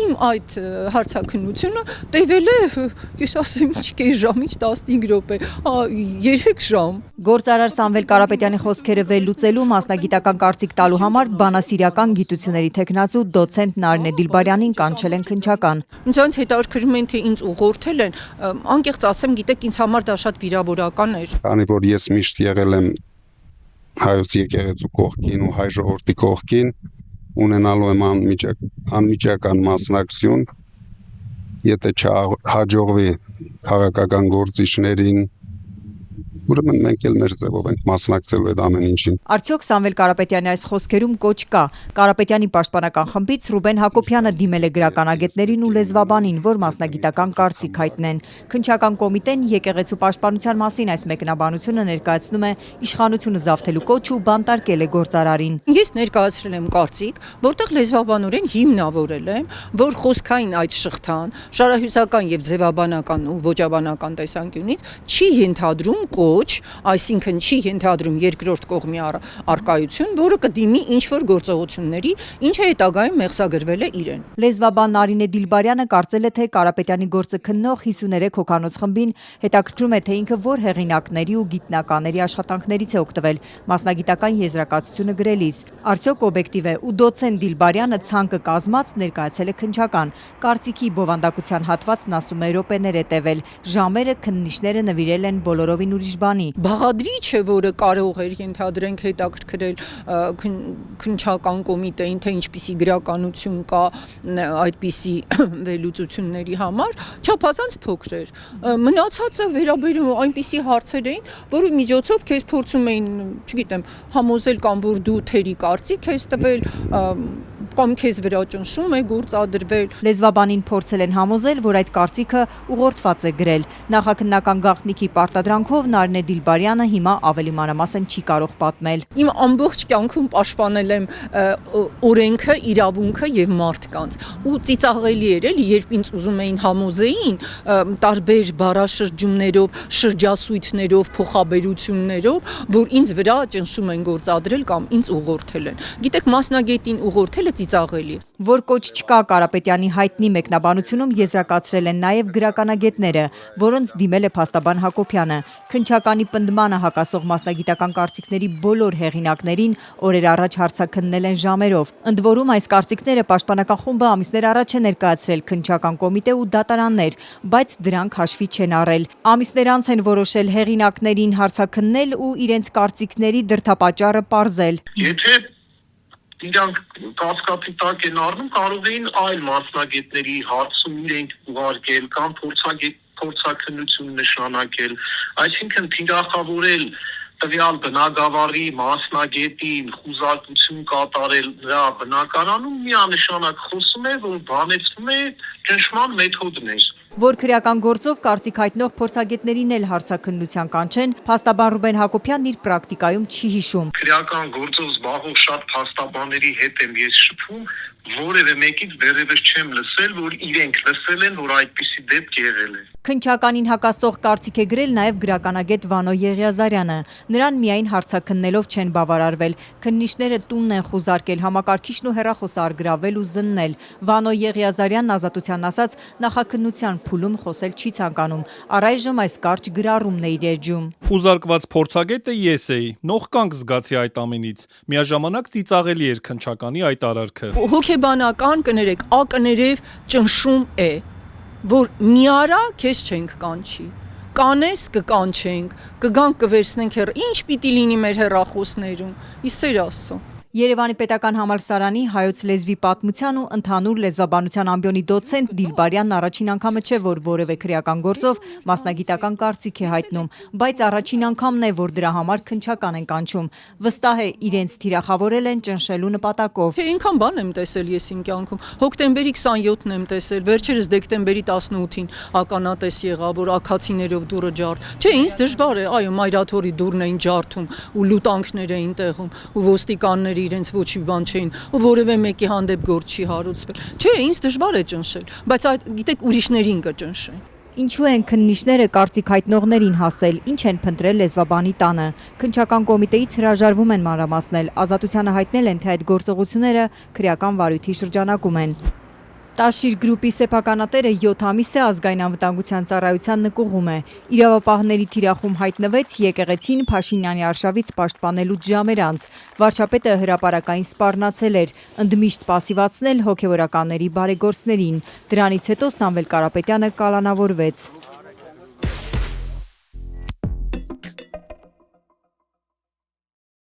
Իմ այդ հարցաքննությունը տևել է, ես ասեմ, կես ժամից 15 րոպե, 3 ժամ։ Գործարար Սամվել Կարապետյանի խոսքերը վերլուծելու մասնագիտական կարծիք տալու համար բանասիրական գիտությունների թեկնածու դոցենտ Նարինե Դիլբարյանին կանչել են քննչական։ Ինձ հետաքրքրում են, թե ինձ ուղղորդել են, անկեղծ ասեմ, գիտեք, ինձ համար դա շատ վիրավորական էր։ Քանի որ ես միշտ եղել եմ հայոց եկեղեցու կողքին ու հայ ժողովրդի կողքին, ունենալու եմ անմիջական մասնակցություն, եթե չհաջողվի քաղաքական գործիչներին, ուրեմն մենք էլ մեր ձևով ենք մասնակցելու այդ ամեն ինչին։ Արդյոք Սամվել Կարապետյանի այս խոսքերում կոչ կա։ Կարապետյանի պաշտպանական խմբից Ռուբեն Հակոբյանը դիմել է գրականագետներին ու լեզվաբանին, որ մասնագիտական կարծիք հայտնեն։ Քննչական կոմիտեն եկեղեցու պաշտպանության մասին այս մեկնաբանությունը ներկայացնում է իշխանությունը զավթելու կոչ ու բանտարկել է գործարարին։ Ես ներկայացրել եմ կարծիք, որտեղ լեզվաբանորեն հիմնավորել եմ, որ խոսքային այդ շղթան շարահյուսական եւ ձևաբանական ու ոճաբանական տեսանկյունից չի ենթադրում կոչ, այսինքն չի ենթադրում երկրորդ կողմի արկայություն, որը կդիմի ինչ-որ գործողությունների, ինչը հետագայում մեղսագրվել է իրեն։ Լեզվաբան Նարինե Դիլբարյանը կարծել է, թե Կարապետյանի գործը քննող 53 հոգանոց խմբին հետաքրքրում է, թե ինքը որ հեղինակների ու գիտնականների աշխատանքներից է օգտվել մասնագիտական եզրակացությունը գրելիս։ Արդյոք օբյեկտիվ է ու դոցենտ Դիլբարյանը ցանկը կազմած ներկայացել է քննչական։ Կարծիքի բովանդակության հատվածն ասում է րոպեներ է տևել, ժամերը քննիչները նվիրել են բոլորովին ուրիշ բանի։ Բաղադրիչ է, որը կարող էր ենթադրենք հետաքրքրել քննչական կոմիտեին, թե ինչպիսի գրականություն կա այդպիսի վերլուծությունների համար, չափազանց փոքր էր։ Մնացածը վերաբերում այնպիսի հարցեր էին, որի միջոցով քեզ փորձում էին, չգիտեմ, համոզել կամ որ դու թերի կարծիք ես տվել, կամ քեզ վրա ճնշում է գործադրվել։ Լեզվաբանին փորձել են համոզել, որ այդ կարծիքը ուղղորդված է գրել։ Նախաքննական գաղտնիքի պարտադրանքով Նարինե Դիլբարյանը հիմա ավելի մանրամասն չի կարող պատմել։ Իմ ամբողջ կյանքում պաշտպանել եմ օրենքը, իրավունքը եւ մարդկանց։ Ու ծիծաղելի էր էլի, երբ ինձ ուզում էին համոզեին տարբեր բառաշրջումներով, շրջասույթներով, փոխաբերություններով, որ ինձ վրա ճնշում են գործադրել կամ ինձ ուղղորդել են։ Գիտեք, մասնագետին ուղղորդելը ծիծաղելի։ Որ կոչ չկա Կարապետյանի հայտնի մեկնաբանությունում եզրակացրել են նաև գրականագետները, որոնց դիմել է փաստաբան Հակոբյանը։ Քննչականի պնդմանը հակասող մասնագիտական կարծիքների բոլոր հեղինակներին օրեր առաջ հարցաքննել են ժամերով։ Ընդ որում այս կարծիքները պաշտպանական խումբը ամիսներ առաջ է ներկայացրել քննչական կոմիտե ու դատարաններ, բայց դրանք հաշվի չեն առել։ Ամիսներ անց են որոշել հեղինակներին հարցաքննել ու իրենց կարծիքների դրդապատճառը պարզել։ Եթե իրանք կասկածի տակ են առնում, կարող էին այլ մասնագետների հարցում իրենք ուղարկել կամ փորձաքննություն նշանակել, այսինքն թիրախավորել տվյալ բնագավառի մասնագետին խուզարկություն կատարել նրա բնակարանում միանշանակ խոսում է, որ բանեցնում է ճնշման մեթոդներ։ Որ քրեական գործով կարծիք հայտնող փորձագետներին էլ հարցաքննության կանչեն, փաստաբան Ռուբեն Հակոբյանն իր պրակտիկայում չի հիշում։ Քրեական գործով զբաղվող շատ փաստաբանների հետ եմ ես շփվում, որևէ մեկից դեռևս չեմ լսել, որ իրենք լսել են, որ այդպիսի դեպք եղել է։ Քննչականին հակասող կարծիք է գրել նաև գրականագետ Վանո Եղիազարյանը։ Նրան միայն հարցաքննելով չեն բավարարվել։ Քննիչները տունն են խուզարկել, համակարգիչն ու հեռախոսը արգրավել ու զննել։ Վանո Եղիազարյանն Ազատությանն ասաց, նախաքննության փուլում խոսել չի ցանկանում։ Առայժմ այս կարճ գրառումն է իր էջում։ Խուզարկված փորձագետը ես էի, նողկանք զգացի այդ ամենից։ Միաժամանակ ծիծաղելի էր քննչականի այդ արարքը։ Հոգեբանական կներեք, ակներև ճնշում է, որ մի արա քեզ չենք կանչի, կանես կկանչենք, կգանք կվերցնենք ինչ պիտի լինի մեր հեռախոսներում, իսեր ասո։ Երևանի պետական համալսարանի հայոց լեզվի պատմության ու ընդհանուր լեզվաբանության ամբիոնի դոցենտ Դիլբարյանն առաջին անգամը չէ, որ որևէ քրեական գործով մասնագիտական կարծիք է հայտնում, բայց առաջին անգամն է, որ դրա համար քննչական են կանչում։ Վստահ է, իրենց թիրախավորել են ճնշելու նպատակով։ Այնքան բան եմ տեսել ես իմ կյանքում։ Հոկտեմբերի 27-ն եմ տեսել, վերջերս դեկտեմբերի 18-ին ականատես եղա, որ աքացիներով դուրը ջարդ։ Չէ, ինձ դժվար է, այո, մայրաթորի դուրն էին ջարդում ու լուտանքներ էին տեղում ու ոստիկանները իրենց ոչի բան չէին ու որևէ մեկի հանդեպ գործ չի հարուցվել։ Չէ, ինձ դժվար է ճնշել, բայց այդ գիտեք ուրիշներին կճնշեն։ Ինչու են քննիչները կարծիք հայտնողներին հասել, ինչ են փնտրել լեզվաբանի տանը։ Քննչական կոմիտեից հրաժարվում են մանրամասնել, Ազատությանը հայտնել են, թե այդ գործողությունները քրեական վարույթի շրջանակում են։ Տաշիր գրուպի սեփականատերը 7 ամիս է ազգային անվտանգության ծառայության նկուղում է։ Իրավապահների թիրախում հայտնվեց եկեղեցին Փաշինյանի արշավից պաշտպանելուց ժամեր անց։ Վարչապետը հրապարակային սպառնացել էր, ընդմիշտ պասիվացնել հոգևորականների բարեգործներին։ Դրանից հետո Սամվել Կարապետյանը կալանավորվեց։